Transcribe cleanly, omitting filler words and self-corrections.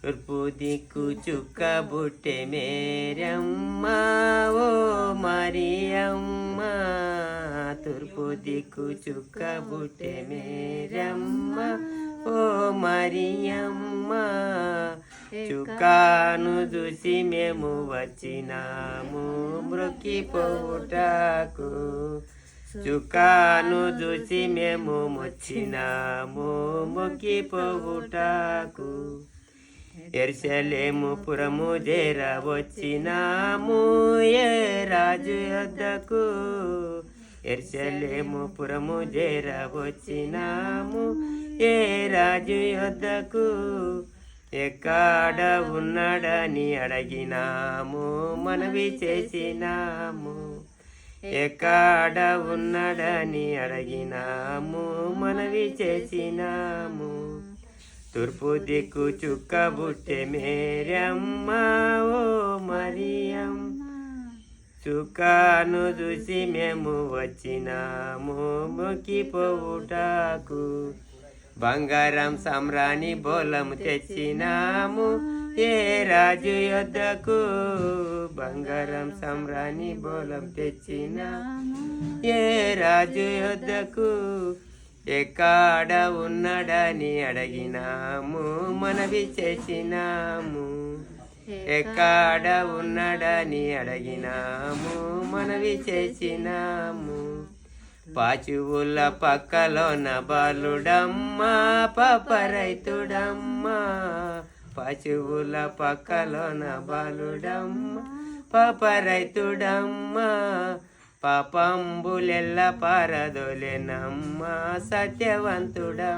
తూర్పు దిక్కు చుక్క బుట్టె మేరమ్మ ఓ మరియమ్మ, తూర్పు దిక్కు చుక్క బుట్టె మేరమ్మ ఓ మరియమ్మ. చుక్కాను చూసి మేము వచ్చినాము మ్రొక్కిపోవుటకు, చుక్కాను చూసి మేము వచ్చినాము మొక్కిపోవుటకు. యెరూషలేము పురము చేర వచ్చినాము ఏ రాజు యొద్దకు, యెరూషలేము పురము చేర వచ్చినాము ఏ రాజు యొద్దకు. ఎక్కడ ఉన్నాడని అడిగినాము మనవి చేసినాము, ఎక్కడ ఉన్నాడని అడిగినాము మనవి చేసినాము. తూర్పు దిక్కు చుక్క బుట్టె మేరమ్మ ఓ మరియం, చుక్కాను చూసి మేము వచ్చినాము మొక్కిపోవుటకు. బంగారం సమ్రాణి బోలము తెచ్చినాము ఏ రాజు యొద్దకు, బంగారం సమ్రాణి బోలం తెచ్చినాము ఏ రాజు యొద్దకు. ఎక్కడ ఉన్నాడని అడిగినాము మనవి చేసినాము, ఎక్కడ ఉన్నాడని అడిగినాము మనవి చేసినాము. పాచువుల పక్కలోన బాలుడమ్మ పాపరైతుడమ్మ, పాచువుల పక్కలోన బాలుడమ్మ పాపరైతుడమ్మ. పాపంబులెల్ల పారదోలెనమ్మ సత్యవంతుడమ్మ.